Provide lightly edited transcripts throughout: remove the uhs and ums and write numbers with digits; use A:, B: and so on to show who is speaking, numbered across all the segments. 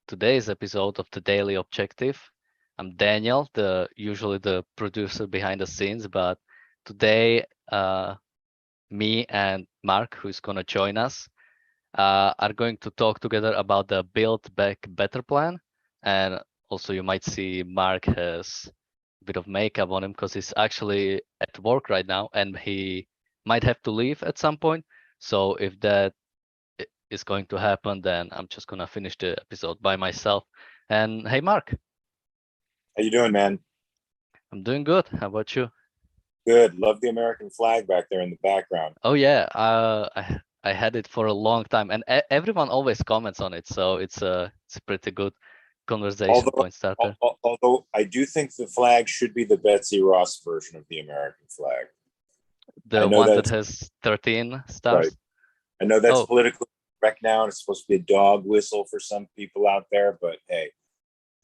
A: today's episode of the Daily Objective. I'm Daniel, usually the producer behind the scenes, but today me and Mark, who's going to join us, are going to talk together about the Build Back Better plan. And also you might see Mark has a bit of makeup on him because he's actually at work right now and he might have to leave at some point. So if that is going to happen, then I'm just going to finish the episode by myself. And hey, Mark.
B: How you doing, man?
A: I'm doing good. How about you?
B: Good. Love the American flag back there in the background.
A: Oh yeah, I had it for a long time, and everyone always comments on it, so it's a pretty good conversation point starter.
B: Although I do think the flag should be the Betsy Ross version of the American flag.
A: The one that has 13 stars.
B: Right. I know that's politically correct now, and it's supposed to be a dog whistle for some people out there, but hey,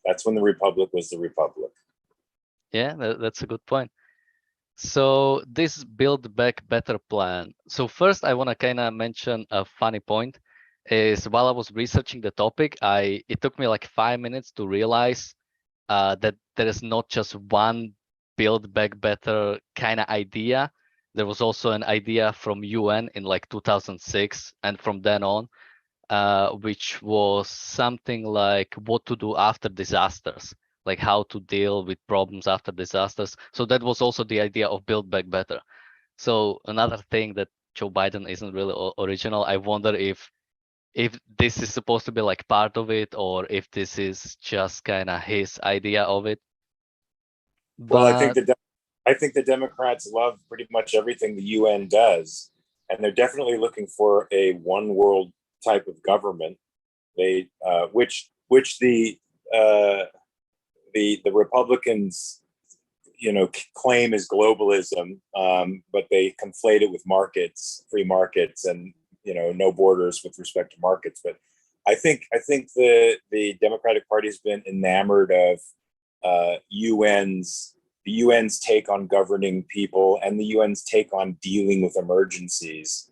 B: that's when the Republic was the Republic.
A: Yeah, that's a good point. So this Build Back Better plan. So first I want to kind of mention a funny point is while I was researching the topic, it took me like 5 minutes to realize that there is not just one Build Back Better kind of idea. There was also an idea from UN in like 2006 and from then on, which was something like what to do after disasters, like how to deal with problems after disasters. So that was also the idea of Build Back Better. So another thing that Joe Biden isn't really original. I wonder if this is supposed to be like part of it or if this is just kind of his idea of it.
B: But, well, I think the Democrats love pretty much everything the UN does, and they're definitely looking for a one world type of government. They which the Republicans, claim is globalism, but they conflate it with markets, free markets, and no borders with respect to markets. But I think the Democratic Party has been enamored of the UN's take on governing people and the UN's take on dealing with emergencies,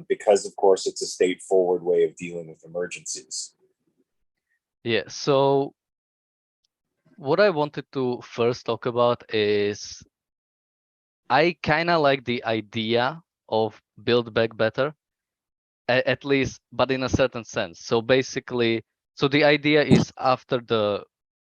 B: because of course it's a state forward way of dealing with emergencies.
A: Yeah. So what I wanted to first talk about is I kind of like the idea of Build Back Better, at least, but in a certain sense. So basically, the idea is after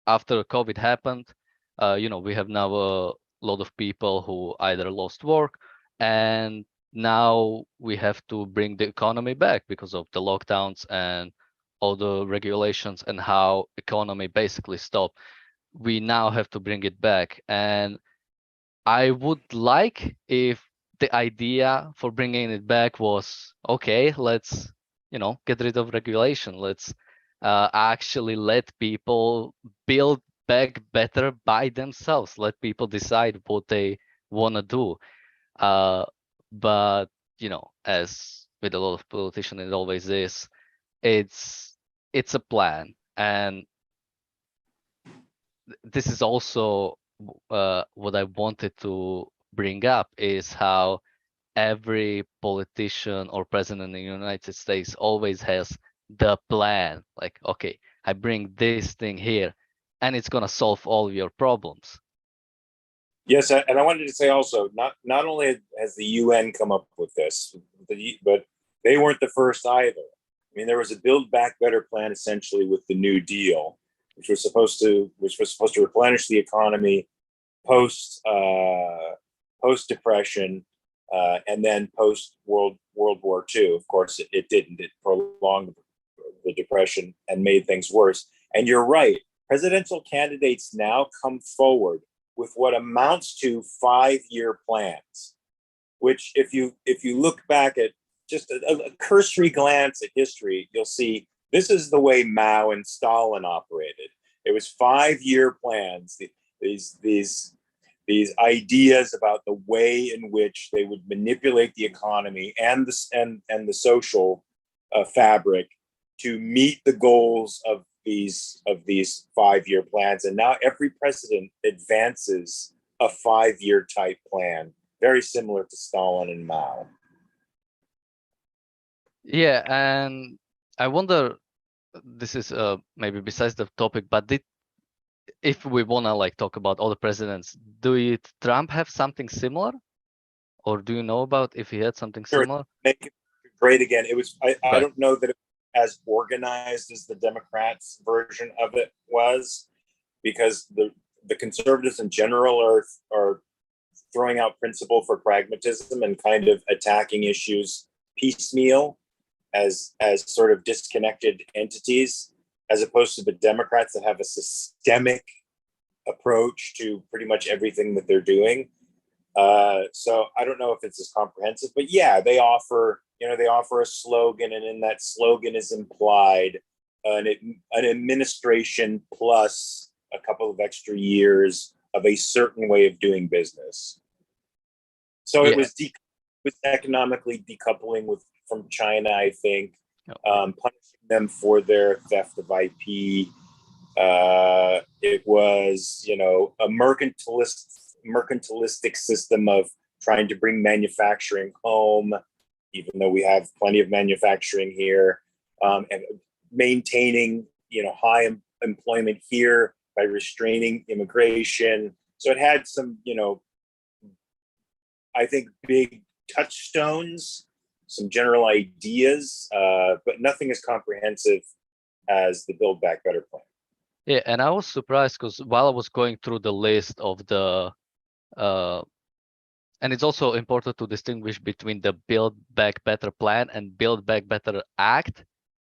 A: COVID happened, we have now a lot of people who either lost work, and now we have to bring the economy back because of the lockdowns and all the regulations and how economy basically stopped. We now have to bring it back, and I would like if the idea for bringing it back was, okay, let's, get rid of regulation. Let's actually let people build back better by themselves. Let people decide what they want to do. But, as with a lot of politicians, it always is, it's a plan. And this is also what I wanted to bring up is how every politician or president in the United States always has the plan. Like, okay, I bring this thing here and it's going to solve all your problems.
B: Yes, and I wanted to say also, not only has the UN come up with this, but they weren't the first either. I mean, there was a Build Back Better plan essentially with the New Deal, which was supposed to replenish the economy post depression, and then post World War II. Of course, it didn't. It prolonged the depression and made things worse. And you're right. Presidential candidates now come forward with what amounts to 5-year plans, which if you look back at just a cursory glance at history, you'll see this is the way Mao and Stalin operated. It was 5-year plans. These ideas about the way in which they would manipulate the economy and the social fabric to meet the goals of these 5-year plans. And now every president advances a 5-year type plan, very similar to Stalin and Mao.
A: Yeah, and I wonder, this is maybe besides the topic, but if we wanna like talk about all the presidents, Trump have something similar, or do you know about if he had something
B: Sure,
A: similar?
B: make it great again. It was. I
A: Right.
B: don't know that it was as organized as the Democrats' version of it was, because the conservatives in general are throwing out principle for pragmatism and kind of attacking issues piecemeal as sort of disconnected entities, as opposed to the Democrats that have a systemic approach to pretty much everything that they're doing. So I don't know if it's as comprehensive, but yeah, they offer a slogan, and in that slogan is implied an administration plus a couple of extra years of a certain way of doing business. So it
A: Yeah.
B: was economically decoupling from China, I think, punishing them for their theft of IP. It was, a mercantilistic system of trying to bring manufacturing home, even though we have plenty of manufacturing here, and maintaining, high employment here by restraining immigration. So it had some, I think, big touchstones, some general ideas, but nothing as comprehensive as the Build Back Better plan.
A: Yeah, and I was surprised because while I was going through the list of the and it's also important to distinguish between the Build Back Better plan and Build Back Better Act,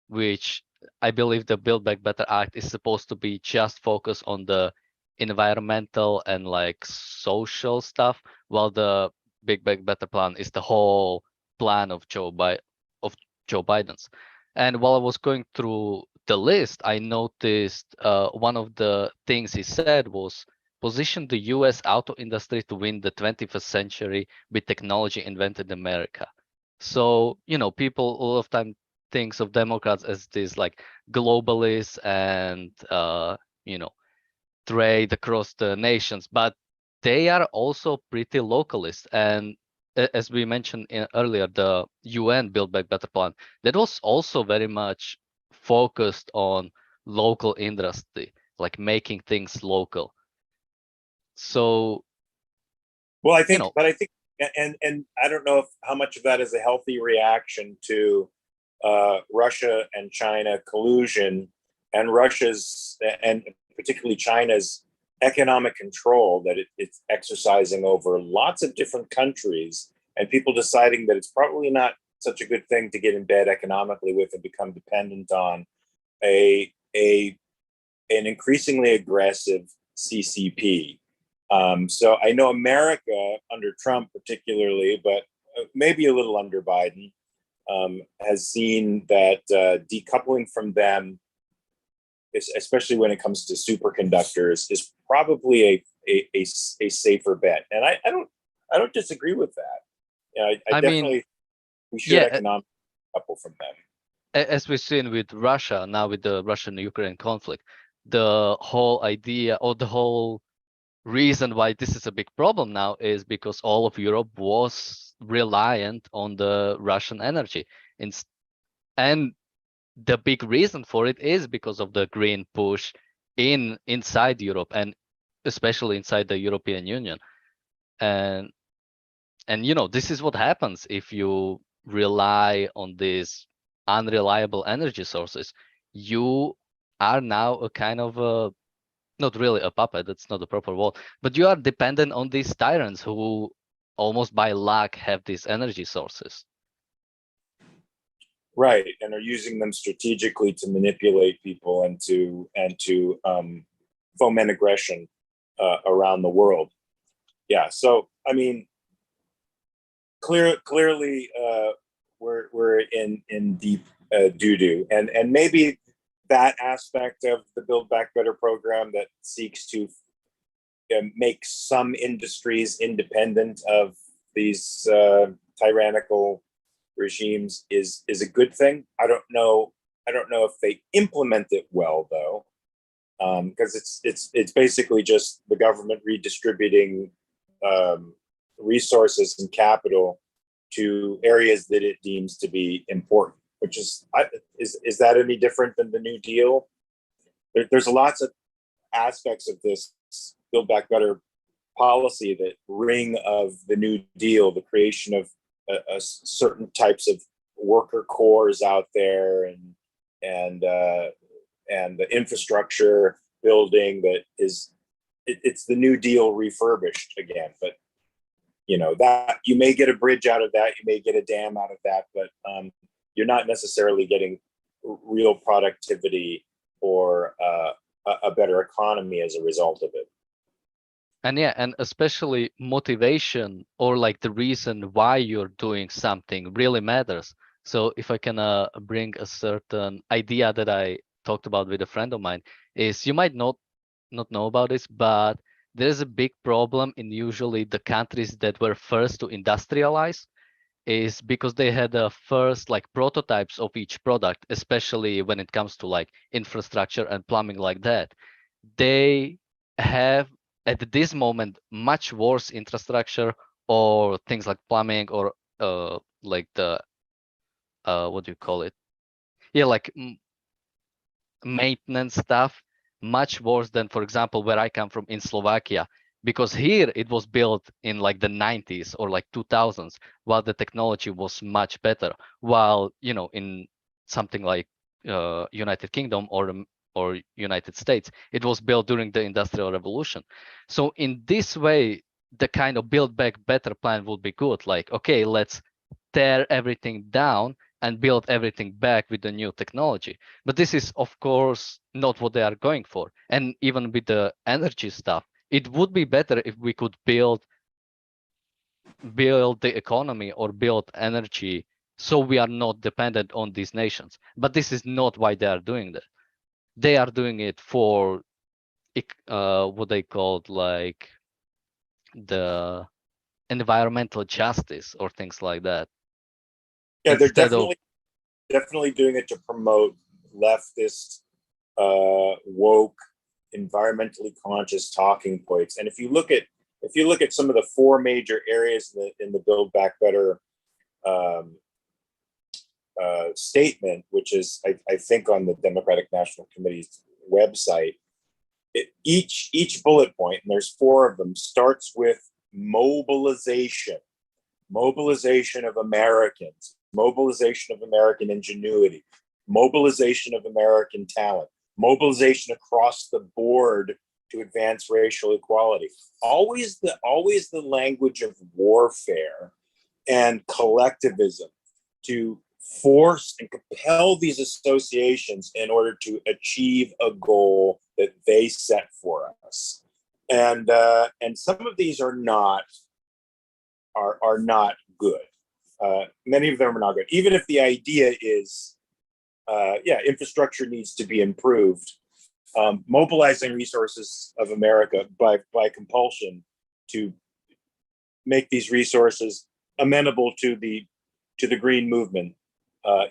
A: which I believe the Build Back Better Act is supposed to be just focused on the environmental and like social stuff, while the Big Back Better plan is the whole plan of Joe Biden's. And while I was going through the list, I noticed one of the things he said was position the US auto industry to win the 21st century with technology invented in America. So, people all of time thinks of Democrats as these like globalists and, trade across the nations, but they are also pretty localist. And as we mentioned earlier, the UN Build Back Better plan, that was also very much focused on local industry, like making things local. So,
B: well, I think, but I think, and I don't know how much of that is a healthy reaction to Russia and China collusion, and particularly China's economic control that it's exercising over lots of different countries, and people deciding that it's probably not such a good thing to get in bed economically with and become dependent on a an increasingly aggressive CCP. So I know America under Trump particularly, but maybe a little under Biden, has seen that decoupling from them, especially when it comes to superconductors, is probably a safer bet. And I don't disagree with that. I definitely, we should
A: yeah,
B: economically decouple from them.
A: as we've seen with Russia now, with the Russian-Ukraine conflict, the whole idea or the whole reason why this is a big problem now is because all of Europe was reliant on the Russian energy. And the big reason for it is because of the green push inside Europe, and especially inside the European Union. And this is what happens if you rely on these unreliable energy sources. You are now a kind of a, not really a puppet, that's not the proper word, but you are dependent on these tyrants who almost by luck have these energy sources.
B: Right, and are using them strategically to manipulate people and to foment aggression around the world. Yeah, so I mean, clearly, we're in deep doo doo, and maybe that aspect of the Build Back Better program that seeks to make some industries independent of these tyrannical regimes is a good thing. I don't know if they implement it well though, because it's basically just the government redistributing resources and capital to areas that it deems to be important. which is that any different than the New Deal? There's lots of aspects of this Build Back Better policy that ring of the New Deal, the creation of certain types of worker cores out there, and the infrastructure building that is it's the New Deal refurbished again. But that you may get a bridge out of that, you may get a dam out of that, but you're not necessarily getting real productivity or a better economy as a result of it.
A: And yeah, and especially motivation, or like the reason why you're doing something, really matters. So if I can bring a certain idea that I talked about with a friend of mine, is you might not know about this, but there is a big problem in usually the countries that were first to industrialize, is because they had the first like prototypes of each product, especially when it comes to like infrastructure and plumbing like that. They have at this moment much worse infrastructure, or things like plumbing, or like the what do you call it? Yeah, like maintenance stuff, much worse than, for example, where I come from in Slovakia, because here it was built in like the 90s or like 2000s, while the technology was much better. While in something like United Kingdom or United States, it was built during the Industrial Revolution. So in this way, the kind of Build Back Better plan would be good. Like, okay, let's tear everything down and build everything back with the new technology. But this is, of course, not what they are going for. And even with the energy stuff, it would be better if we could build the economy or build energy so we are not dependent on these nations. But this is not why they are doing that. They are doing it for what they called like the environmental justice or things like that.
B: Yeah, they're
A: Instead of
B: definitely doing it to promote leftist, woke, environmentally conscious talking points. And if you look at some of the four major areas in the Build Back Better statement, which is I think on the Democratic National Committee's website, each bullet point, and there's four of them, starts with mobilization of Americans, mobilization of American ingenuity, mobilization of American talent, mobilization across the board to advance racial equality. Always the language of warfare and collectivism to force and compel these associations in order to achieve a goal that they set for us. And some of these are not good. Many of them are not good. Even if the idea is, infrastructure needs to be improved, mobilizing resources of America by compulsion to make these resources amenable to the green movement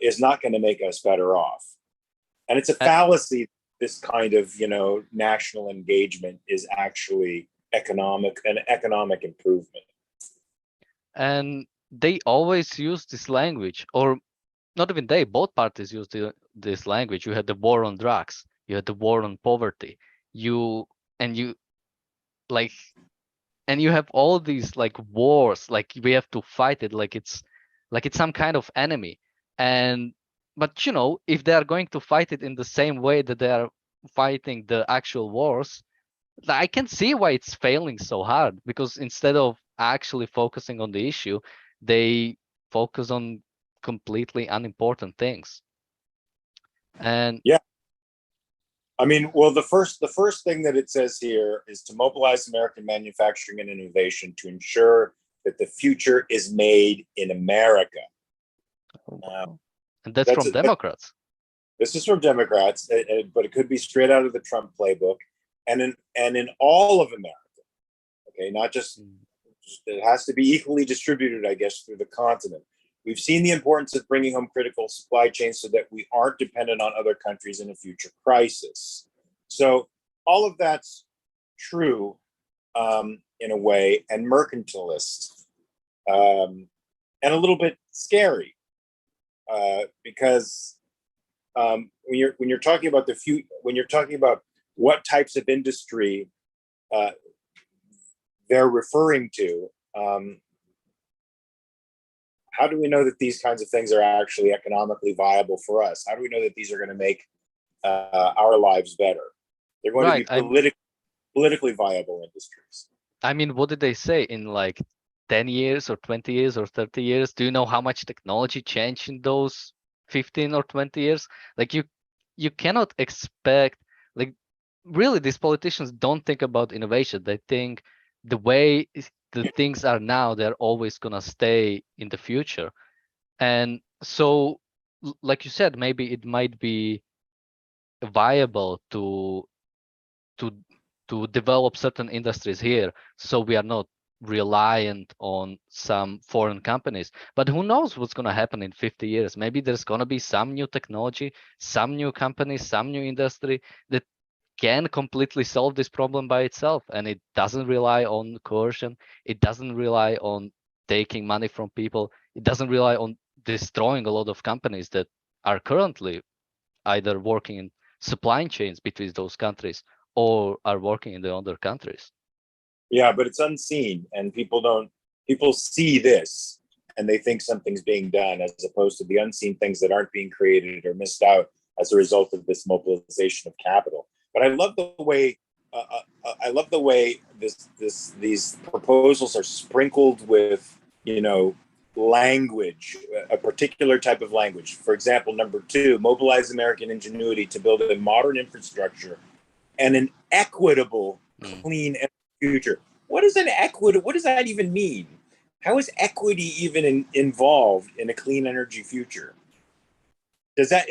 B: is not going to make us better off. And it's a fallacy. This kind of national engagement is actually an economic improvement.
A: And they always use this language, or not even they, both parties use this language. You had the war on drugs, you had the war on poverty, you like, and you have all these like wars, like we have to fight it like it's some kind of enemy. And but if they are going to fight it in the same way that they are fighting the actual wars, I can see why it's failing so hard, because instead of actually focusing on the issue, they focus on completely unimportant things. And
B: yeah, I mean, well, the first thing that it says here is to mobilize American manufacturing and innovation to ensure that the future is made in America.
A: And that's from Democrats.
B: This is from Democrats, but it could be straight out of the Trump playbook, and in all of America. Okay, not just it has to be equally distributed, I guess, through the continent. We've seen the importance of bringing home critical supply chains so that we aren't dependent on other countries in a future crisis. So all of that's true in a way, and mercantilist, and a little bit scary. because when you're talking about the future, when you're talking about what types of industry they're referring to, how do we know that these kinds of things are actually economically viable for us? How do we know that these are going to make our lives better? They're going
A: Right.
B: to be politically viable industries.
A: I mean, what did they say in like 10 years or 20 years or 30 years? Do you know how much technology changed in those 15 or 20 years? Like you cannot expect, like, really these politicians don't think about innovation. They think the way the things are now, they're always gonna stay in the future. And so, like you said, maybe it might be viable to to develop certain industries here, so we are not reliant on some foreign companies. But who knows what's going to happen in 50 years? Maybe there's going to be some new technology, some new company, some new industry that can completely solve this problem by itself, and it doesn't rely on coercion, it doesn't rely on taking money from people, it doesn't rely on destroying a lot of companies that are currently either working in supply chains between those countries or are working in the other countries.
B: Yeah, but it's unseen, and people see this and they think something's being done, as opposed to the unseen things that aren't being created or missed out as a result of this mobilization of capital. But I love the way these proposals are sprinkled with, language, a particular type of language. For example, number 2, mobilize American ingenuity to build a modern infrastructure and an equitable, clean future. What is an equity? What does that even mean? How is equity even involved in a clean energy future? Does that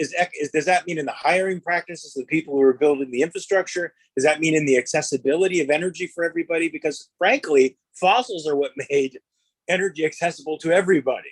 B: mean in the hiring practices of the people who are building the infrastructure? Does that mean in the accessibility of energy for everybody? Because frankly, fossils are what made energy accessible to everybody.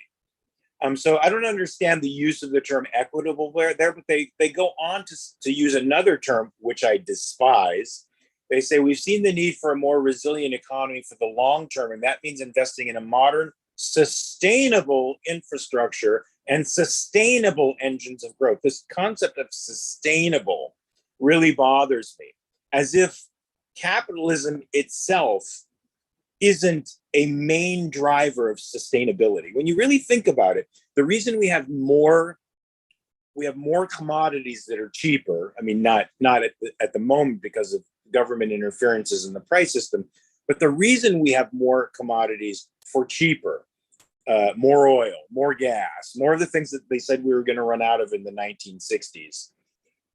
B: So I don't understand the use of the term equitable there, but they go on to use another term, which I despise. They say we've seen the need for a more resilient economy for the long term, and that means investing in a modern, sustainable infrastructure and sustainable engines of growth. This concept of sustainable really bothers me, as if capitalism itself isn't a main driver of sustainability. When you really think about it, the reason we have more commodities that are cheaper, I mean, not at the moment because of government interferences in the price system, but the reason we have more commodities for cheaper, more oil, more gas, more of the things that they said we were going to run out of in the 1960s,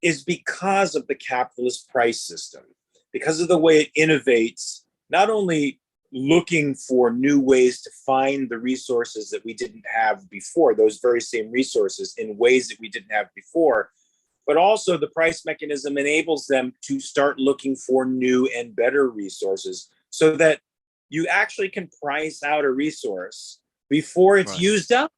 B: is because of the capitalist price system, because of the way it innovates, not only looking for new ways to find the resources that we didn't have before, those very same resources in ways that we didn't have before, but also the price mechanism enables them to start looking for new and better resources, so that you actually can price out a resource before it's used up.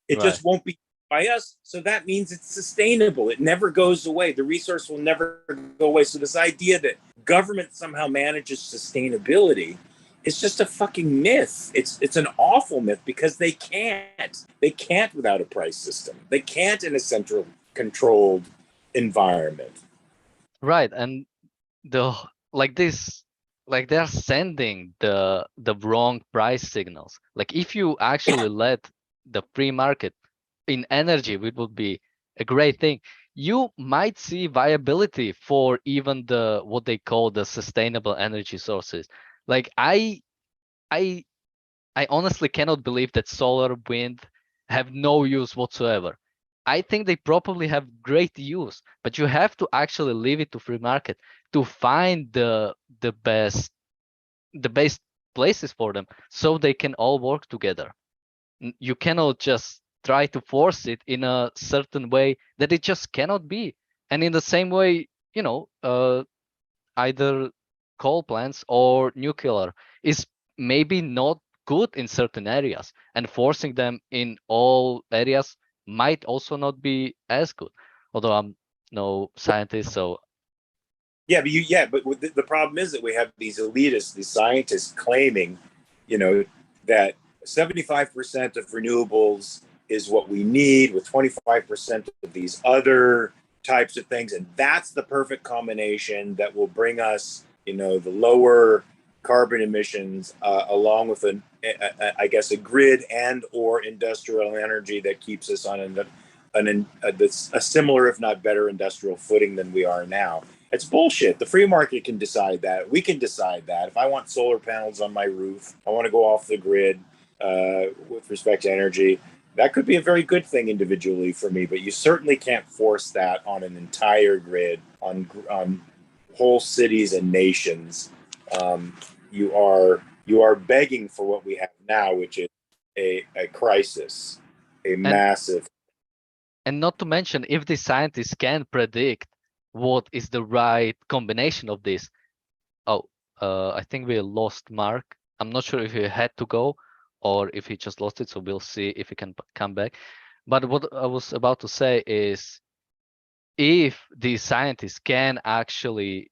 B: It just won't be by us. So that means it's sustainable. It never goes away. The resource will never go away. So this idea that government somehow manages sustainability, it's just a fucking myth. It's an awful myth, because they can't. They can't without a price system. They can't in a central controlled environment.
A: Right, and they're sending the wrong price signals. Like if you actually let the free market in energy, it would be a great thing. You might see viability for even the what they call the sustainable energy sources. Like I honestly cannot believe that solar, wind have no use whatsoever. I think they probably have great use, but you have to actually leave it to free market to find the best places for them, so they can all work together. You cannot just try to force it in a certain way that it just cannot be. And in the same way, either coal plants or nuclear is maybe not good in certain areas, and forcing them in all areas might also not be as good. Although I'm no scientist, so
B: But the problem is that we have these elitists, these scientists claiming, that 75% of renewables is what we need with 25% of these other types of things. And that's the perfect combination that will bring us, you know, the lower carbon emissions, along with I guess, a grid and or industrial energy that keeps us on a similar, if not better, industrial footing than we are now. It's bullshit. The free market can decide that. We can decide that. If I want solar panels on my roof, I want to go off the grid with respect to energy. That could be a very good thing individually for me, but you certainly can't force that on an entire grid, on whole cities and nations. You are begging for what we have now, which is a crisis, a massive.
A: And not to mention, if the scientists can predict what is the right combination of this. Oh, I think we lost Mark. I'm not sure if he had to go or if he just lost it, so we'll see if he can come back. But what I was about to say is, if the scientists can actually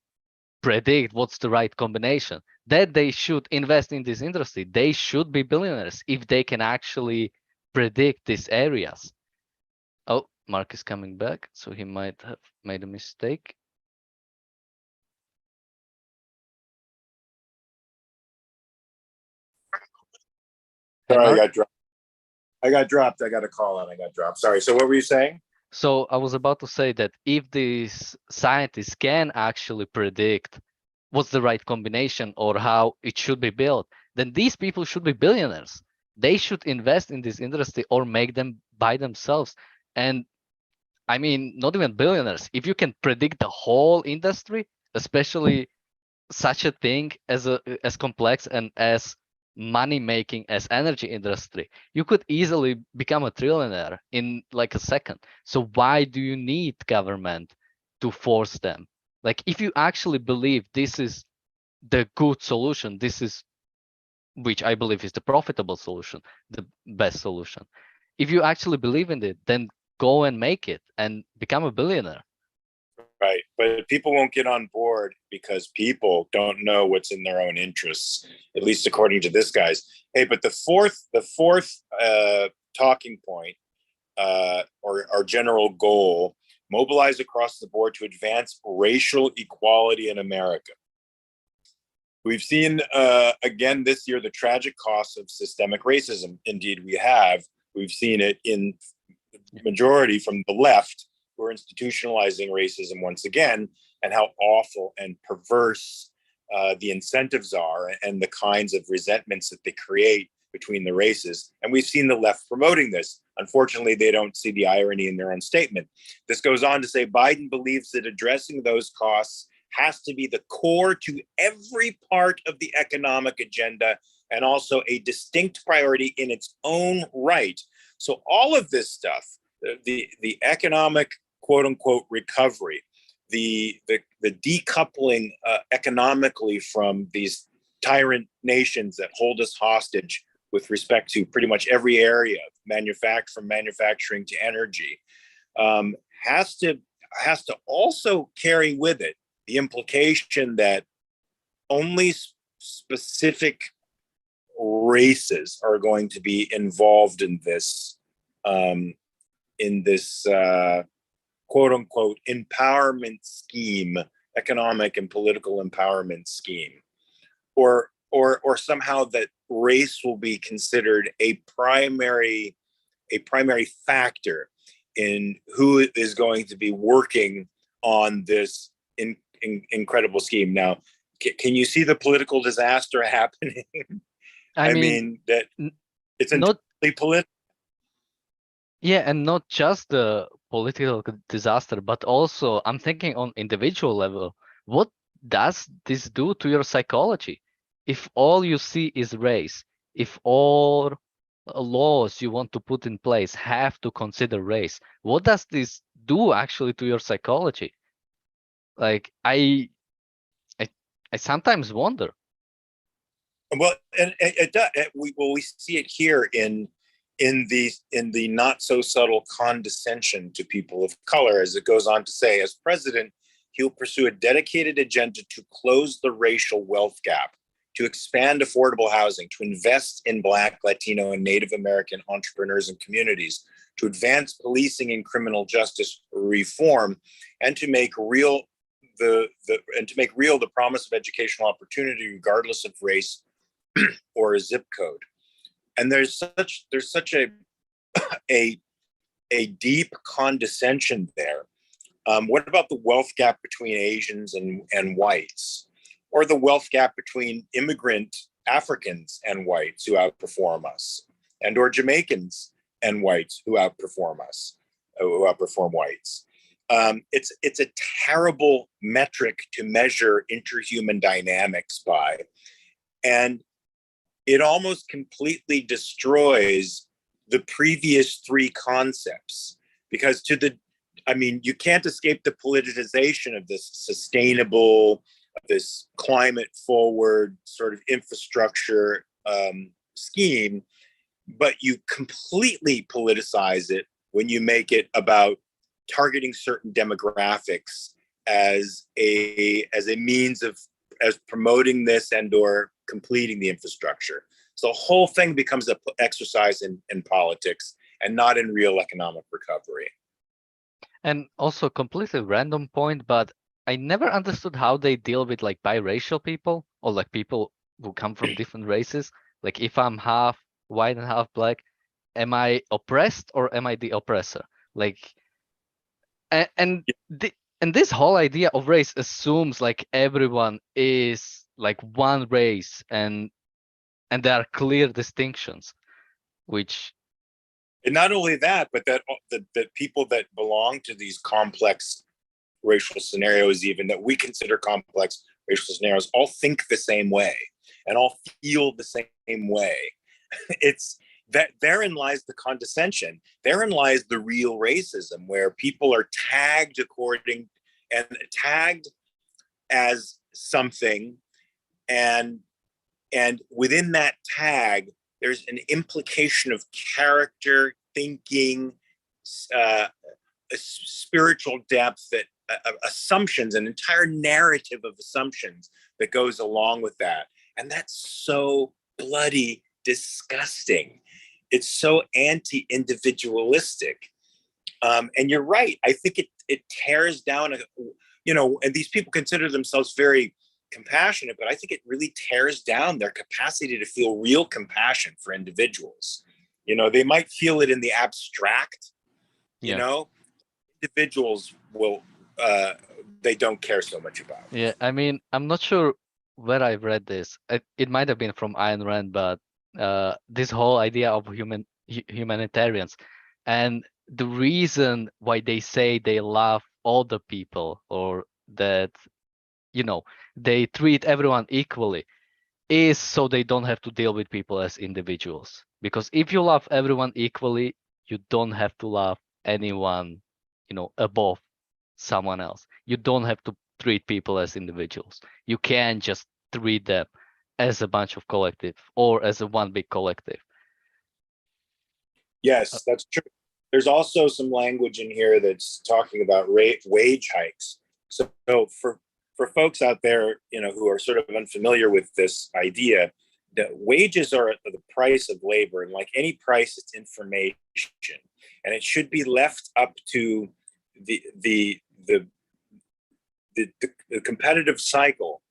A: predict what's the right combination, that they should invest in this industry. They should be billionaires if they can actually predict these areas. Oh, Mark is coming back, so he might have made a mistake.
B: Sorry, I got dropped. I got a call and I got dropped. Sorry. So what were you saying?
A: So I was about to say that if these scientists can actually predict what's the right combination or how it should be built, then these people should be billionaires. They should invest in this industry or make them by themselves. And I mean, not even billionaires. If you can predict the whole industry, especially such a thing as complex and as money making as energy industry, you could easily become a trillionaire in like a second. So why do you need government to force them? Like, if you actually believe this is the good solution, this is, which I believe is the profitable solution, the best solution, if you actually believe in it, then go and make it and become a billionaire.
B: Right. But people won't get on board because people don't know what's in their own interests, at least according to this guy's. Hey, but the fourth talking point, or our general goal, mobilize across the board to advance racial equality in America. We've seen, again, this year, the tragic costs of systemic racism. Indeed, we have. We've seen it in majority from the left, who are institutionalizing racism once again, and how awful and perverse the incentives are and the kinds of resentments that they create between the races. And we've seen the left promoting this. Unfortunately, they don't see the irony in their own statement. This goes on to say Biden believes that addressing those costs has to be the core to every part of the economic agenda and also a distinct priority in its own right. So all of this stuff, the economic quote unquote recovery, the decoupling economically from these tyrant nations that hold us hostage with respect to pretty much every area, from manufacturing to energy, has to also carry with it the implication that only specific races are going to be involved in this quote unquote empowerment scheme, economic and political empowerment scheme, or somehow that race will be considered a primary factor in who is going to be working on this incredible scheme. Now, can you see the political disaster happening? I mean that it's entirely political.
A: Yeah, and not just the political disaster, but also I'm thinking on individual level. What does this do to your psychology? If all you see is race, if all laws you want to put in place have to consider race, what does this do actually to your psychology? Like, I sometimes wonder.
B: Well, and it does. We see it here in the not so subtle condescension to people of color, as it goes on to say, as president, he'll pursue a dedicated agenda to close the racial wealth gap, to expand affordable housing, to invest in Black, Latino, and Native American entrepreneurs and communities, to advance policing and criminal justice reform, and to make real the promise of educational opportunity regardless of race or a zip code. And there's such a deep condescension there. What about the wealth gap between Asians and whites, or the wealth gap between immigrant Africans and whites who outperform us, and or Jamaicans and whites who outperform us, who outperform whites? It's a terrible metric to measure interhuman dynamics by, and it almost completely destroys the previous three concepts, because you can't escape the politicization of this sustainable, this climate forward sort of infrastructure scheme, but you completely politicize it when you make it about targeting certain demographics as a means of promoting this and or completing the infrastructure. So the whole thing becomes an exercise in politics and not in real economic recovery.
A: And also completely random point, but I never understood how they deal with like biracial people, or like people who come from different races. Like if I'm half white and half black, am I oppressed or am I the oppressor? Like, and this whole idea of race assumes like everyone is like one race, and there are clear distinctions, which.
B: And not only that, but that people that belong to these complex racial scenarios, even that we consider complex racial scenarios, all think the same way and all feel the same way. It's that therein lies the condescension. Therein lies the real racism, where people are tagged as something, and within that tag, there's an implication of character, thinking, spiritual depth, that assumptions, an entire narrative of assumptions that goes along with that. And that's so bloody disgusting. It's so anti-individualistic. And you're right. I think it tears down, and these people consider themselves very compassionate, but I think it really tears down their capacity to feel real compassion for individuals. They might feel it in the abstract, individuals will, they don't care so much about.
A: Yeah, I mean, I'm not sure where I've read this. It might have been from Ayn Rand, but this whole idea of humanitarians, and the reason why they say they love all the people, or that they treat everyone equally, is so they don't have to deal with people as individuals. Because if you love everyone equally, you don't have to love anyone, above someone else. You don't have to treat people as individuals. You can just treat them as a bunch of collective, or as a one big collective.
B: Yes, that's true. There's also some language in here that's talking about wage hikes. So for folks out there, who are sort of unfamiliar with this idea, that wages are the price of labor, and like any price, it's information, and it should be left up to the competitive cycle.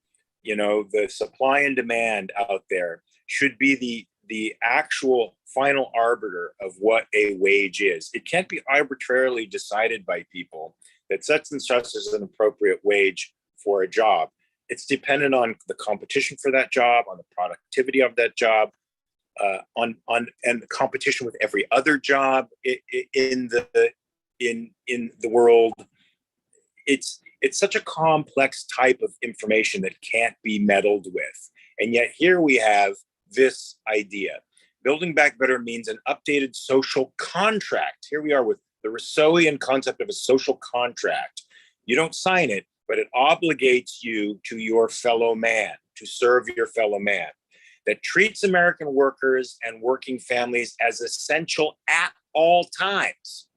B: The supply and demand out there should be the actual final arbiter of what a wage is. It can't be arbitrarily decided by people that such and such is an appropriate wage for a job. It's dependent on the competition for that job, on the productivity of that job, and the competition with every other job in the world. It's such a complex type of information that can't be meddled with. And yet here we have this idea. Building Back Better means an updated social contract. Here we are with the Rousseauian concept of a social contract. You don't sign it, but it obligates you to your fellow man, to serve your fellow man, that treats American workers and working families as essential at all times,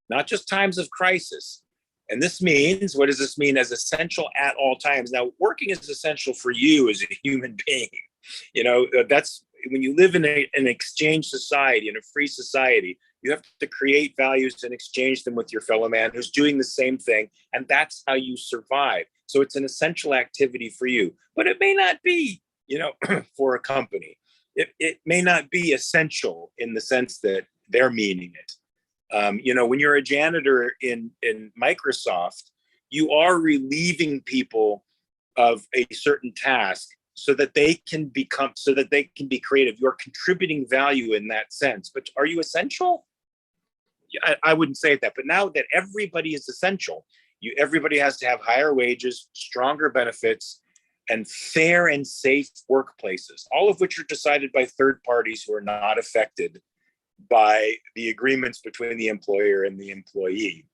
B: not just times of crisis, And this means, what does this mean? As essential at all times. Now, working is essential for you as a human being. That's when you live in an exchange society, in a free society, you have to create values and exchange them with your fellow man who's doing the same thing. And that's how you survive. So it's an essential activity for you, but it may not be, for a company. It may not be essential in the sense that they're meaning it. When you're a janitor in Microsoft, you are relieving people of a certain task so that they can be creative. You're contributing value in that sense. But are you essential? I wouldn't say that. But now that everybody is essential, everybody has to have higher wages, stronger benefits, and fair and safe workplaces, all of which are decided by third parties who are not affected by the agreements between the employer and the employee.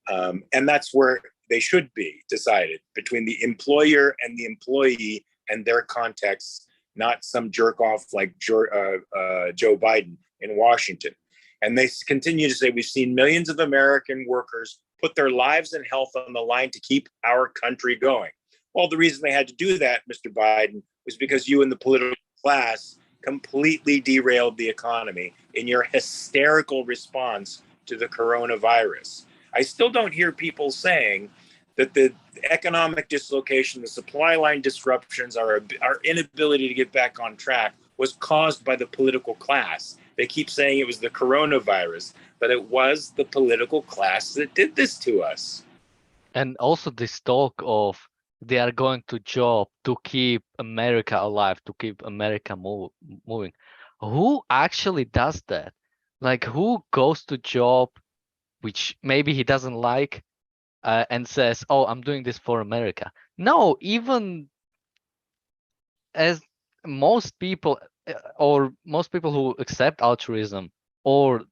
B: And that's where they should be decided, between the employer and the employee and their contexts, not some jerk off like Joe Biden in Washington. And they continue to say, we've seen millions of American workers put their lives and health on the line to keep our country going. Well, the reason they had to do that, Mr. Biden, was because you and the political class completely derailed the economy in your hysterical response to the coronavirus. I still don't hear people saying that the economic dislocation, the supply line disruptions, our inability to get back on track was caused by the political class. They keep saying it was the coronavirus, but it was the political class that did this to us.
A: And also this talk of they are going to job to keep America alive, to keep America moving. Who actually does that? Like, who goes to job which maybe he doesn't like and says, oh, I'm doing this for America? No, even as most people or most people who accept altruism or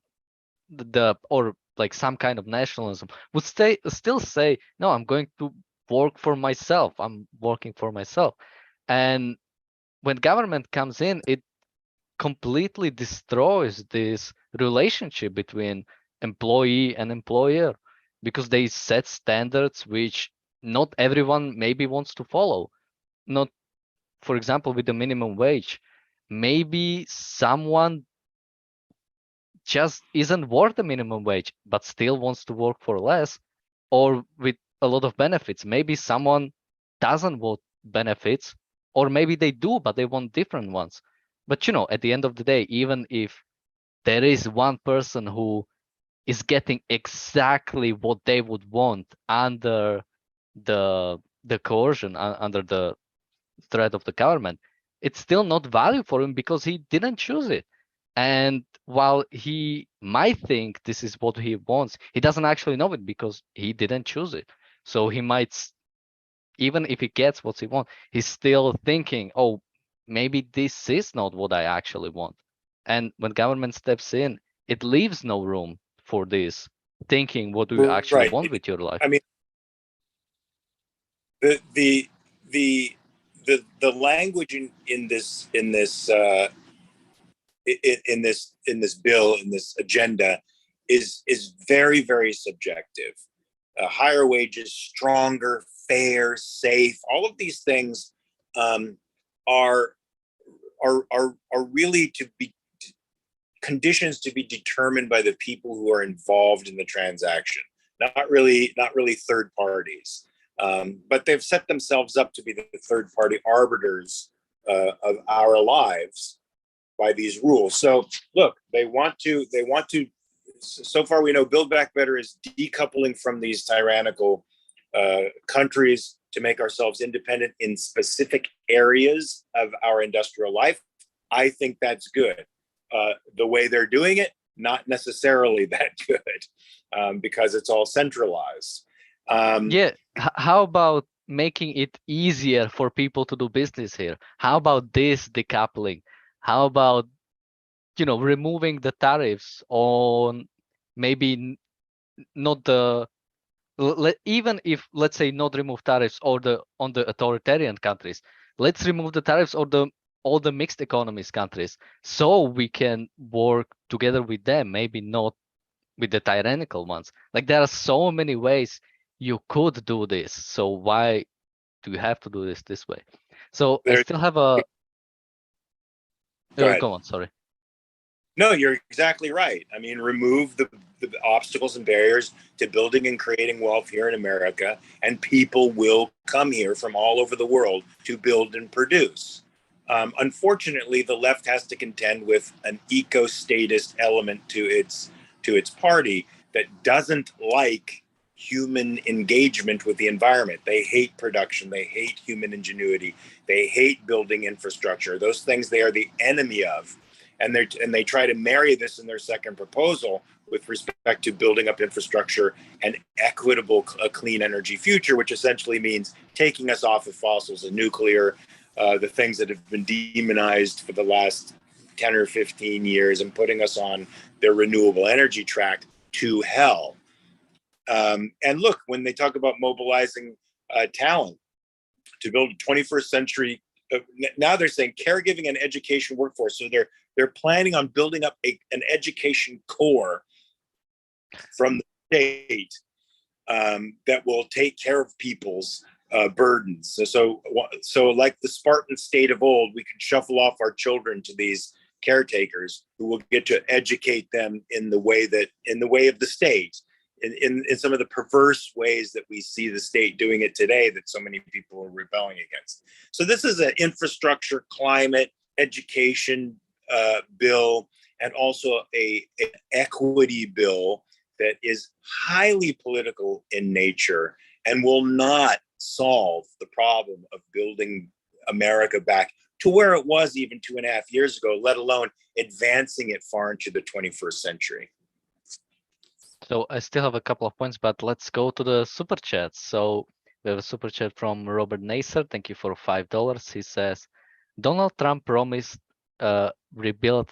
A: or like some kind of nationalism would still say, no, I'm going to work for myself. I'm working for myself. And when government comes in, it completely destroys this relationship between employee and employer, because they set standards which not everyone maybe wants to follow. Not, for example, with the minimum wage, maybe someone just isn't worth the minimum wage but still wants to work for less, or with a lot of benefits. Maybe someone doesn't want benefits, or maybe they do but they want different ones. But at the end of the day, even if there is one person who is getting exactly what they would want under the coercion, under the threat of the government, it's still not value for him because he didn't choose it. And while he might think this is what he wants, he doesn't actually know it because he didn't choose it. So he might, even if he gets what he wants, he's still thinking, oh, maybe this is not what I actually want. And when government steps in, it leaves no room for this thinking, what do you actually
B: Right.
A: want with your life?
B: I mean, the the language in this bill, in this agenda, is very, very subjective. Higher wages, stronger, fair, safe, all of these things are really to be conditions to be determined by the people who are involved in the transaction, not really third parties. But they've set themselves up to be the third party arbiters of our lives by these rules. So look, they want to. So far, we know Build Back Better is decoupling from these tyrannical countries to make ourselves independent in specific areas of our industrial life. I think that's good. The way they're doing it, not necessarily that good, because it's all centralized.
A: Yeah, how about making it easier for people to do business here? How about this decoupling? How about, removing the tariffs on maybe not the, even if, let's say, not remove tariffs or on the authoritarian countries, let's remove the tariffs or all the mixed economies countries, so we can work together with them, maybe not with the tyrannical ones. Like, there are so many ways you could do this. So why do you have to do this way? So I
B: There,
A: still have a
B: go ahead.
A: go on, sorry.
B: No, you're exactly right. I mean, remove the obstacles and barriers to building and creating wealth here in America, and people will come here from all over the world to build and produce. Unfortunately, the left has to contend with an eco-statist element to its party that doesn't like human engagement with the environment. They hate production. They hate human ingenuity. They hate building infrastructure. Those things they are the enemy of, and they try to marry this in their second proposal with respect to building up infrastructure and equitable clean energy future, which essentially means taking us off of fossils and nuclear, the things that have been demonized for the last 10 or 15 years, and putting us on their renewable energy track to hell. And look, when they talk about mobilizing talent to build a 21st century, now they're saying caregiving and education workforce. So they're planning on building up an education core from the state that will take care of people's burdens. So like the Spartan state of old, we can shuffle off our children to these caretakers who will get to educate them in the way of the state, in some of the perverse ways that we see the state doing it today that so many people are rebelling against. So this is an infrastructure, climate, education bill, and also an equity bill that is highly political in nature and will not solve the problem of building America back to where it was even 2.5 years ago, let alone advancing it far into the 21st century.
A: So I still have a couple of points, but let's go to the super chats. So we have a super chat from Robert Naser. Thank you for $5. He says, Donald Trump promised rebuild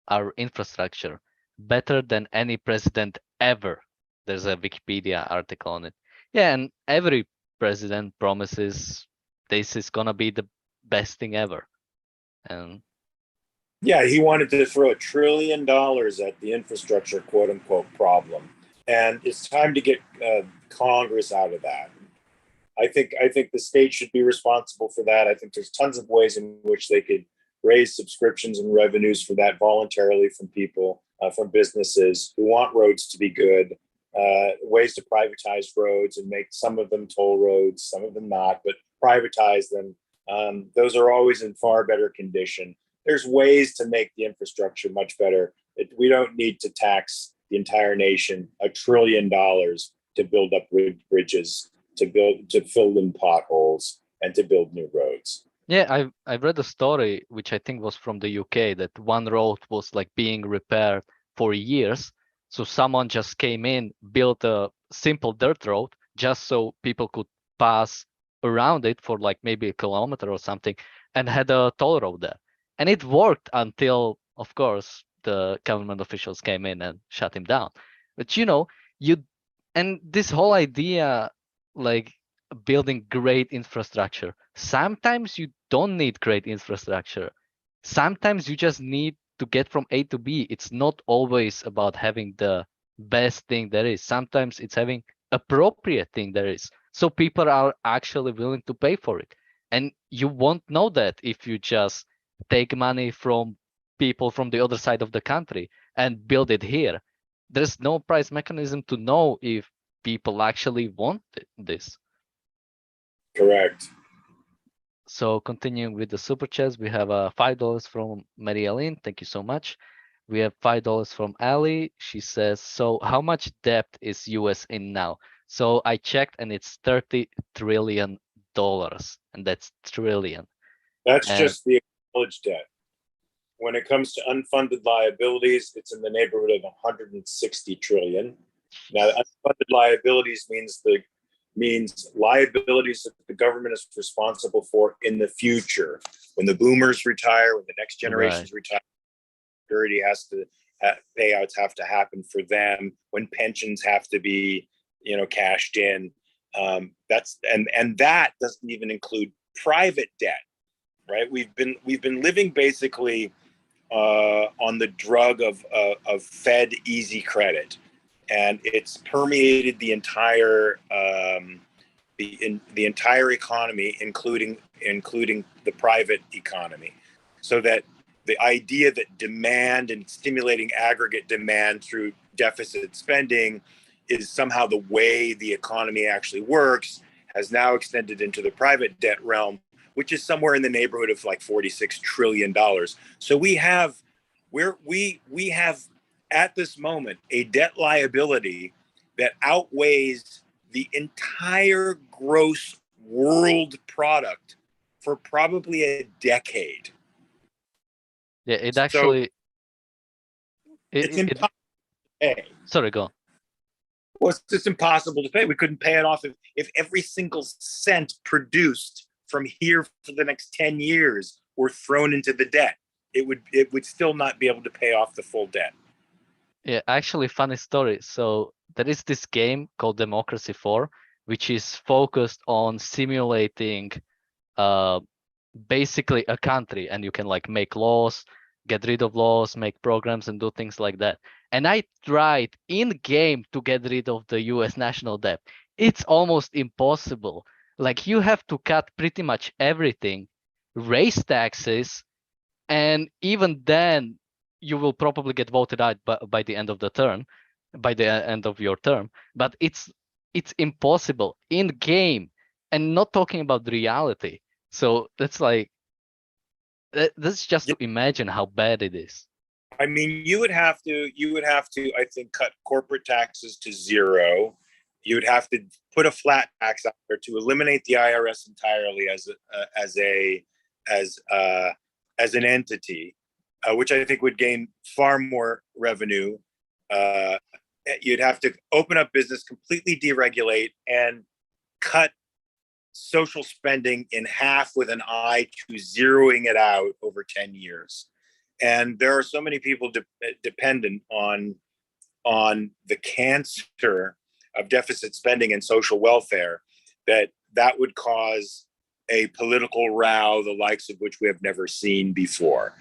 A: our infrastructure better than any president ever. There's a Wikipedia article on it. Yeah, and every president promises this is gonna be the best thing ever. And
B: yeah, he wanted to throw $1 trillion at the infrastructure quote unquote problem. And it's time to get Congress out of that. I think the state should be responsible for that. I think there's tons of ways in which they could raise subscriptions and revenues for that voluntarily from people, from businesses who want roads to be good, ways to privatize roads and make some of them toll roads, some of them not, but privatize them. Those are always in far better condition. There's ways to make the infrastructure much better. We don't need to tax the entire nation $1 trillion to build up bridges, to fill in potholes, and to build new roads.
A: yeah, I've read a story which I think was from the UK that one road was like being repaired for years. So someone just came in, built a simple dirt road just so people could pass around it for like maybe a kilometer or something, and had a toll road there. And it worked until, of course, the government officials came in and shut him down. But and this whole idea, like building great infrastructure, sometimes you don't need great infrastructure. Sometimes you just need to get from A to B. It's not always about having the best thing there is. Sometimes it's having appropriate thing there is. So people are actually willing to pay for it. And you won't know that if you just take money from people from the other side of the country and build it here. There's no price mechanism to know if people actually want this.
B: Correct.
A: So continuing with the super chats, we have $5 from Maria Lynn. Thank you so much. We have $5 from Ali. She says, so how much debt is US in now? So I checked and it's $30 trillion, and that's trillion.
B: That's just the acknowledged debt. When it comes to unfunded liabilities, it's in the neighborhood of 160 trillion. Now, unfunded liabilities means liabilities that the government is responsible for in the future. When the boomers retire, when the next generations retire, security has to payouts have to happen for them. When pensions have to be, cashed in. That's that doesn't even include private debt, right? We've been living basically on the drug of Fed easy credit. and it's permeated the entire the entire economy, including the private economy, so that the idea that demand and stimulating aggregate demand through deficit spending is somehow the way the economy actually works has now extended into the private debt realm, which is somewhere in the neighborhood of like $46 trillion. So we have at this moment a debt liability that outweighs the entire gross world product for probably a decade.
A: Yeah, it
B: So
A: actually
B: it's impossible to pay.
A: Sorry, go on.
B: Well, it's just impossible to pay. We couldn't pay it off if every single cent produced from here for the next 10 years were thrown into the debt. It would still not be able to pay off the full debt.
A: Yeah, actually, funny story. So there is this game called Democracy 4, which is focused on simulating basically a country, and you can like make laws, get rid of laws, make programs, and do things like that. And I tried in game to get rid of the US national debt. It's almost impossible. Like you have to cut pretty much everything, raise taxes, and even then you will probably get voted out by the end of the term, by the end of your term. But it's impossible in game, and not talking about the reality. So that's like that's just to imagine how bad it is.
B: I mean, you would have to, I think, cut corporate taxes to zero. You would have to put a flat tax out there to eliminate the IRS entirely as an entity, which I think would gain far more revenue. You'd have to open up business, completely deregulate, and cut social spending in half with an eye to zeroing it out over 10 years. And there are so many people dependent on the cancer of deficit spending and social welfare that would cause a political row the likes of which we have never seen before.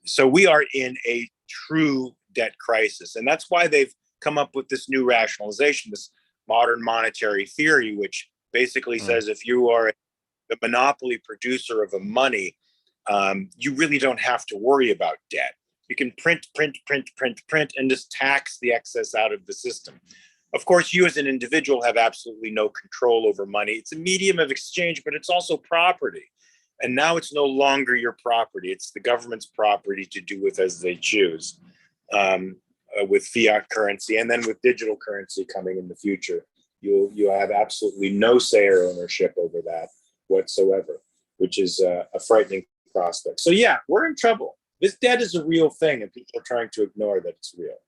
B: So we are in a true debt crisis, and that's why they've come up with this new rationalization, this modern monetary theory, which basically says if you are the monopoly producer of a money, you really don't have to worry about debt. You can print, and just tax the excess out of the system. Of course, you as an individual have absolutely no control over money. It's a medium of exchange, but it's also property. And now it's no longer your property. It's the government's property to do with as they choose, with fiat currency. And then with digital currency coming in the future, you have absolutely no say or ownership over that whatsoever, which is a frightening prospect. So yeah, we're in trouble. This debt is a real thing, and people are trying to ignore that it's real.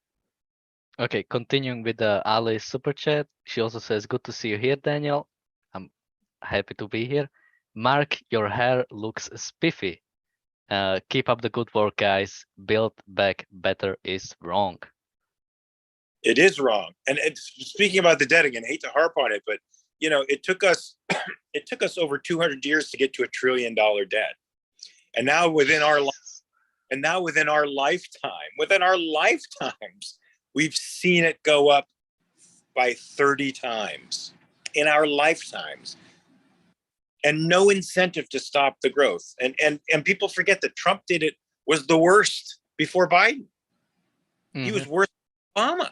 A: Okay, continuing with the Ali super chat. She also says, "Good to see you here, Daniel. I'm happy to be here. Mark, your hair looks spiffy. Keep up the good work, guys. Build back better is wrong."
B: It is wrong. And speaking about the debt again, I hate to harp on it, but you know, it took us over 200 years to get to $1 trillion debt. And now within our lifetimes, we've seen it go up by 30 times in our lifetimes. And no incentive to stop the growth. And people forget that Trump was the worst before Biden. Mm-hmm. He was worse than Obama.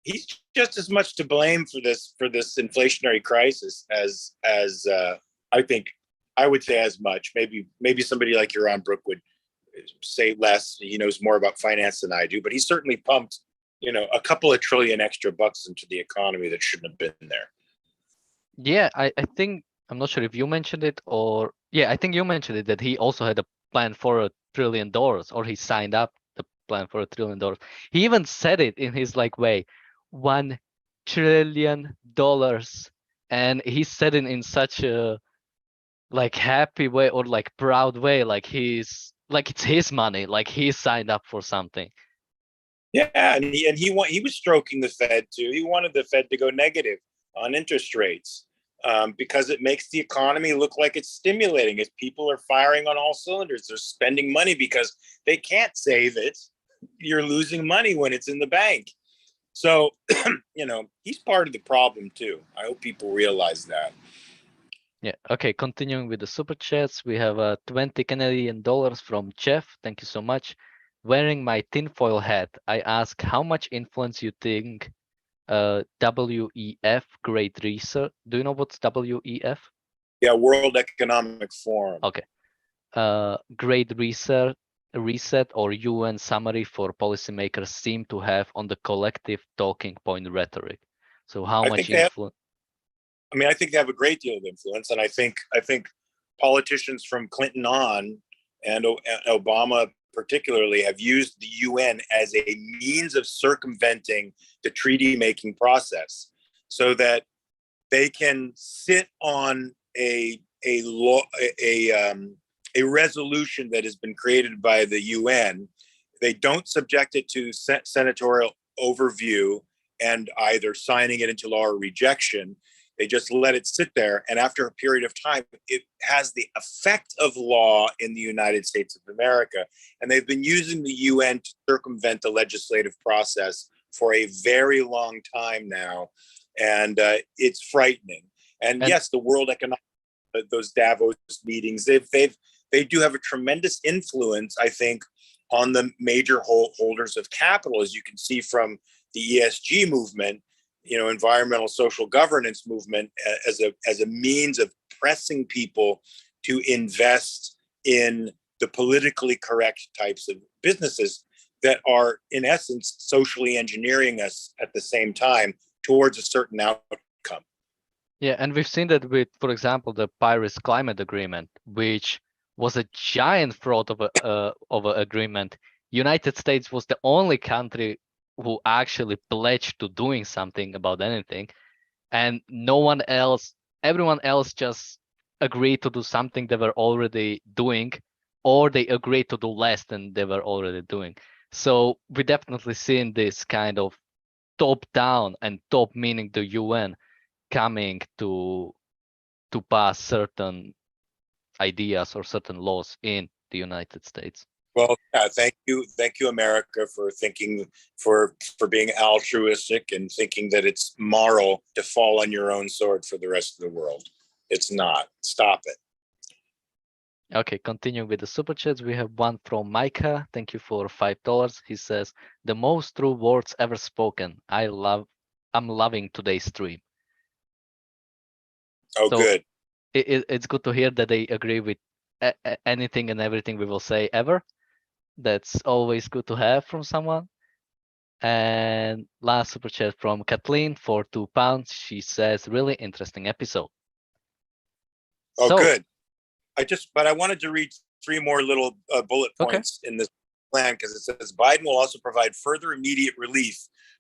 B: He's just as much to blame for this inflationary crisis as I think. I would say as much. Maybe somebody like Yaron Brook would say less. He knows more about finance than I do, but he certainly pumped, a couple of trillion extra bucks into the economy that shouldn't have been there.
A: Yeah, I think, I'm not sure if you mentioned it or, yeah, I think you mentioned it, that he also had a plan for $1 trillion, or he signed up the plan for $1 trillion. He even said it in his way, $1 trillion. And he said it in such a happy way or proud way, it's his money, he signed up for something.
B: Yeah, and he was stroking the Fed too. He wanted the Fed to go negative on interest rates because it makes the economy look like it's stimulating. As people are firing on all cylinders, they're spending money because they can't save it. you're losing money when it's in the bank. So, he's part of the problem too. I hope people realize that.
A: Yeah. Okay. Continuing with the super chats, we have 20 Canadian dollars from Jeff. Thank you so much. Wearing my tinfoil hat, I ask how much influence you think WEF, Great Reset. Do you know what's WEF?
B: Yeah, World Economic Forum.
A: Okay. Great reset or UN summary for policymakers seem to have on the collective talking point rhetoric. So how much influence?
B: I think they have a great deal of influence, and I think politicians from Clinton on and Obama particularly have used the UN as a means of circumventing the treaty making process, so that they can sit on a resolution that has been created by the UN. They don't subject it to senatorial overview and either signing it into law or rejection. They just let it sit there. And after a period of time, it has the effect of law in the United States of America. And they've been using the UN to circumvent the legislative process for a very long time now. And it's frightening. And yes, the World Economic, those Davos meetings, they do have a tremendous influence, I think, on the major holders of capital, as you can see from the ESG movement, environmental social governance movement, as a means of pressing people to invest in the politically correct types of businesses that are, in essence, socially engineering us at the same time towards a certain outcome.
A: Yeah, and we've seen that with, for example, the Paris Climate Agreement, which was a giant fraud of a agreement. United States was the only country who actually pledged to doing something about anything, and everyone else just agreed to do something they were already doing, or they agreed to do less than they were already doing. So we definitely seen this kind of top down, and top meaning the UN, coming to pass certain ideas or certain laws in the United States.
B: Well, thank you, America, for thinking, for being altruistic and thinking that it's moral to fall on your own sword for the rest of the world. It's not. Stop it.
A: Okay, continuing with the super chats, we have one from Micah. Thank you for $5. He says, "The most true words ever spoken. I'm loving today's stream."
B: Oh, so good.
A: It's good to hear that they agree with anything and everything we will say ever. That's always good to have from someone. And last super chat from Kathleen for £2. She says, "Really interesting episode."
B: Oh, good. I wanted to read three more little bullet points in this plan, because it says Biden will also provide further immediate relief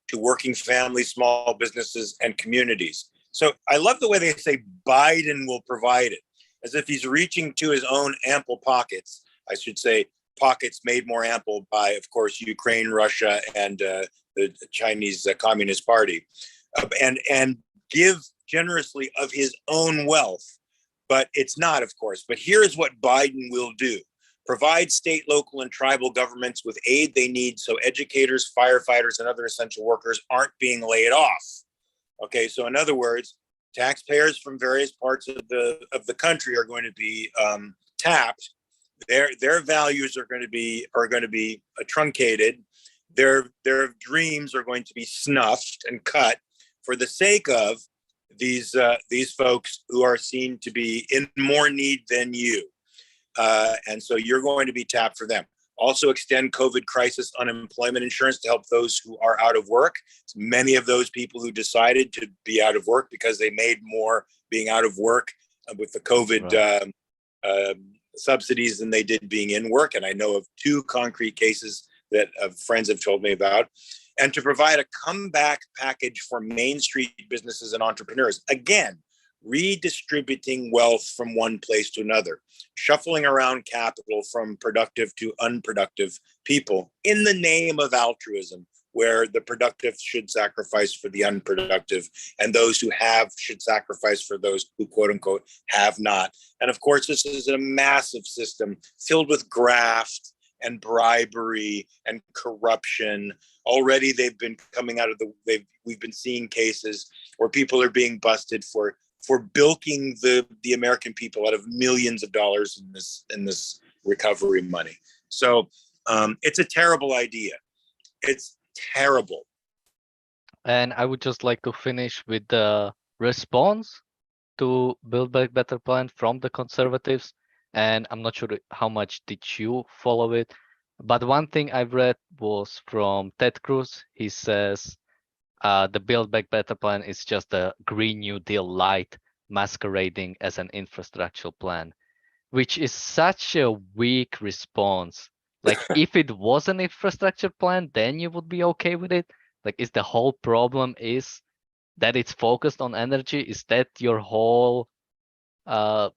B: to working families, small businesses, and communities. So I love the way they say Biden will provide it, as if he's reaching to his own ample pockets. I should say pockets made more ample by, of course, Ukraine, Russia, and the Chinese Communist Party, and give generously of his own wealth. But it's not, of course. But here's what Biden will do: provide state, local, and tribal governments with aid they need so educators, firefighters, and other essential workers aren't being laid off. Okay, so in other words, taxpayers from various parts of the country are going to be tapped. Their values are going to be truncated. Their dreams are going to be snuffed and cut for the sake of these folks who are seen to be in more need than you, and so you're going to be tapped for them. Also, extend COVID crisis unemployment insurance to help those who are out of work. Many of those people who decided to be out of work because they made more being out of work with the COVID subsidies than they did being in work. And I know of two concrete cases that friends have told me about. And to provide a comeback package for Main Street businesses and entrepreneurs. Again, redistributing wealth from one place to another, shuffling around capital from productive to unproductive people in the name of altruism, where the productive should sacrifice for the unproductive, and those who have should sacrifice for those who, quote unquote, have not. And of course, this is a massive system filled with graft and bribery and corruption. Already they've been coming out of we've been seeing cases where people are being busted for bilking the American people out of millions of dollars in this recovery money. So it's a terrible idea. It's terrible.
A: And I would just like to finish with the response to Build Back Better plan from the conservatives. And I'm not sure how much did you follow it, but one thing I've read was from Ted Cruz. He says the Build Back Better plan is just a Green New Deal light masquerading as an infrastructure plan, which is such a weak response. Like if it was an infrastructure plan, then you would be okay with it. Like is the whole problem is that it's focused on energy? Is that your whole uh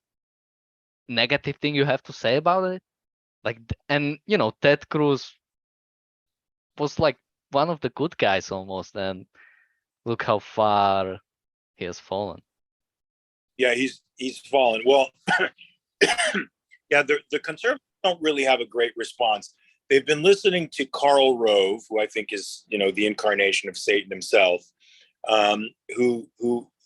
A: negative thing you have to say about it? Like and you know, Ted Cruz was like one of the good guys almost, and look how far he has fallen.
B: Yeah, he's fallen. Well, yeah, the conservatives don't really have a great response. They've been listening to Karl Rove, who I think is, the incarnation of Satan himself, who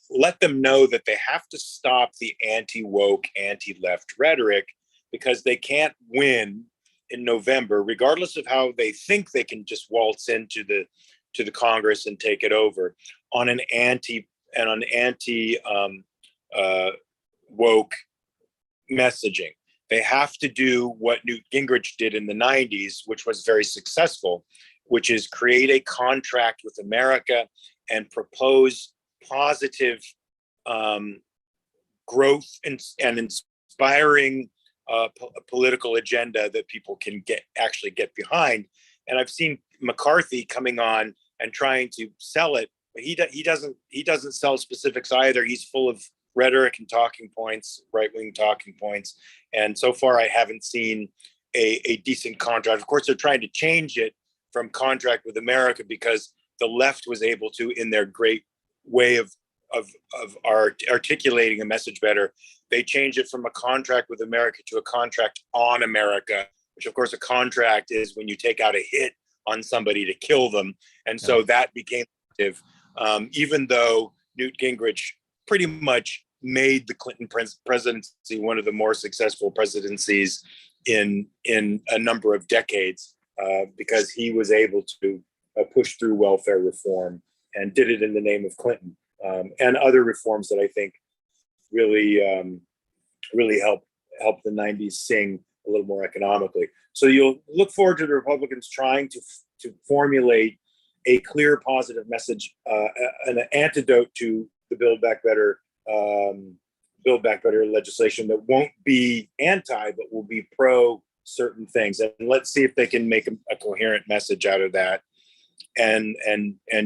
B: let them know that they have to stop the anti-woke, anti-left rhetoric because they can't win in November, regardless of how they think they can just waltz into the Congress and take it over on an anti woke messaging. They have to do what Newt Gingrich did in the 90s, which was very successful, which is create a contract with America and propose positive growth and inspiring political agenda that people can actually get behind. And I've seen McCarthy coming on and trying to sell it, but he doesn't sell specifics either. He's full of rhetoric and talking points, right-wing talking points. And so far, I haven't seen a decent contract. Of course, they're trying to change it from contract with America because the left was able to, in their great way of articulating a message better, they changed it from a contract with America to a contract on America, which of course a contract is when you take out a hit on somebody to kill them. And so that became active, even though Newt Gingrich pretty much made the Clinton presidency one of the more successful presidencies in a number of decades, because he was able to push through welfare reform and did it in the name of Clinton, and other reforms that I think really help the 90s sing a little more economically. So you'll look forward to the Republicans trying to formulate a clear, positive message, an antidote to the Build Back Better legislation that won't be anti, but will be pro certain things. And let's see if they can make a coherent message out of that and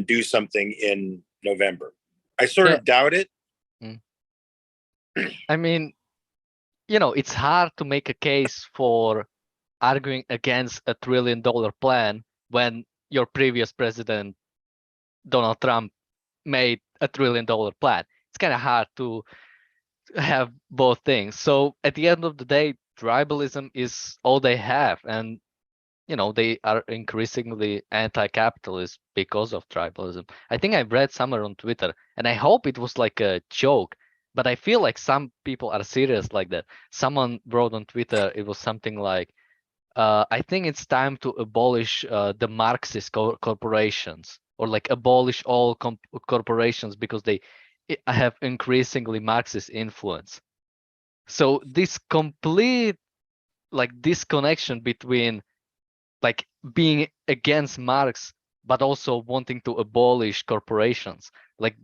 B: do something in November. I sort of doubt it.
A: I mean, it's hard to make a case for arguing against $1 trillion plan when your previous president, Donald Trump, made $1 trillion plan. It's kind of hard to have both things. So at the end of the day, tribalism is all they have. And, they are increasingly anti-capitalist because of tribalism. I think I read somewhere on Twitter, and I hope it was like a joke, but I feel like some people are serious like that. Someone wrote on Twitter, it was something like, I think it's time to abolish the Marxist corporations, or like abolish all corporations because they have increasingly Marxist influence. So this complete disconnection between like being against Marx but also wanting to abolish corporations,
B: they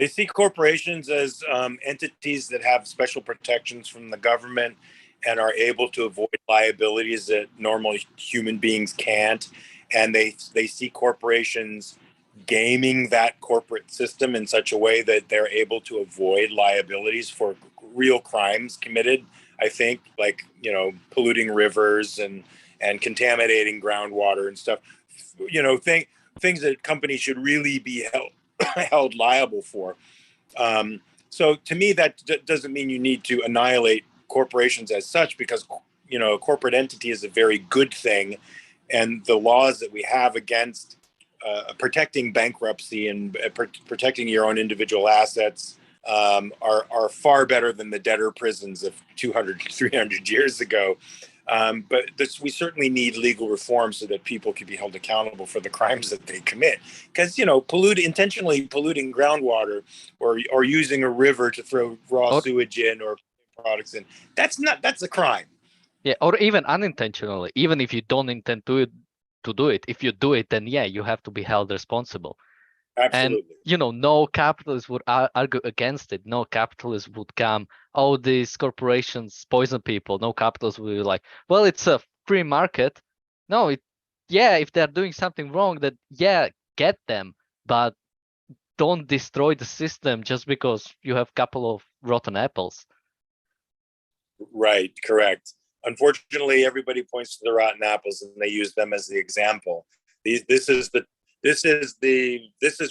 B: see corporations as entities that have special protections from the government and are able to avoid liabilities that normal human beings can't. And they see corporations gaming that corporate system in such a way that they're able to avoid liabilities for real crimes committed, I think, like, polluting rivers and contaminating groundwater and stuff, things that companies should really be held liable for. So to me, that doesn't mean you need to annihilate corporations as such, because a corporate entity is a very good thing, and the laws that we have against protecting bankruptcy and protecting your own individual assets are far better than the debtor prisons of 200, 300 years ago. But we certainly need legal reform so that people can be held accountable for the crimes that they commit. Because intentionally polluting groundwater or using a river to throw raw sewage in or products in, that's a crime.
A: Yeah, or even unintentionally, even if you don't intend to do it, if you do it, then yeah, you have to be held responsible.
B: Absolutely.
A: And no capitalist would argue against it. No capitalist would come, oh, these corporations poison people. No capitalist would be like, well, it's a free market. No, if they're doing something wrong, then yeah, get them, but don't destroy the system just because you have a couple of rotten apples.
B: Right, correct. Unfortunately, everybody points to the rotten apples and they use them as the example. This is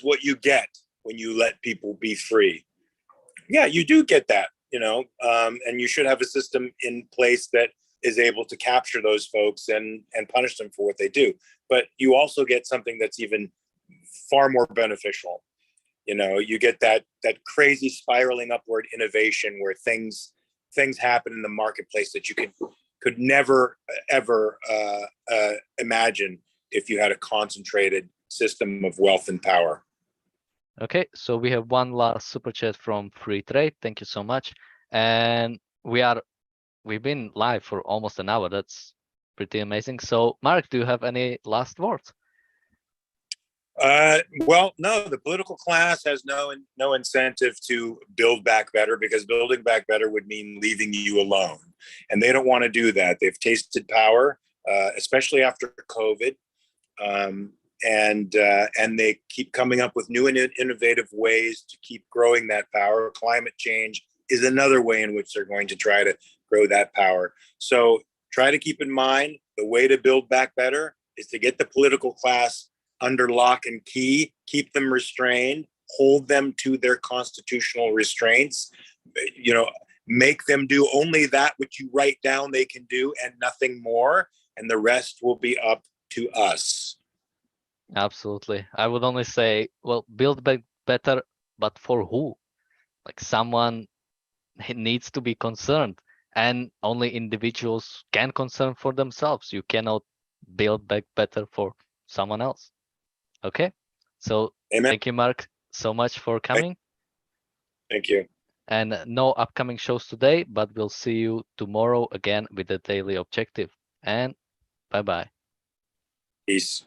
B: what you get when you let people be free. Yeah, you do get that, and you should have a system in place that is able to capture those folks and punish them for what they do. But you also get something that's even far more beneficial. You get that crazy spiraling upward innovation where things happen in the marketplace that you could never ever imagine if you had a concentrated system of wealth and power.
A: Okay, so we have one last super chat from Free Trade. Thank you so much. And we've been live for almost an hour. That's pretty amazing. So Mark, do you have any last words?
B: Well, no, the political class has no incentive to build back better, because building back better would mean leaving you alone. And they don't want to do that. They've tasted power, especially after COVID. And they keep coming up with new and innovative ways to keep growing that power. Climate change is another way in which they're going to try to grow that power. So try to keep in mind the way to build back better is to get the political class under lock and key, keep them restrained, hold them to their constitutional restraints, make them do only that which you write down they can do and nothing more, and the rest will be up to us.
A: Absolutely. I would only say, well, build back better, but for who? Like someone needs to be concerned, and only individuals can concern for themselves. You cannot build back better for someone else. Okay. So
B: Amen.
A: Thank you, Mark, so much for coming.
B: Thank you.
A: And no upcoming shows today, but we'll see you tomorrow again with the daily objective. And bye-bye.
B: Peace.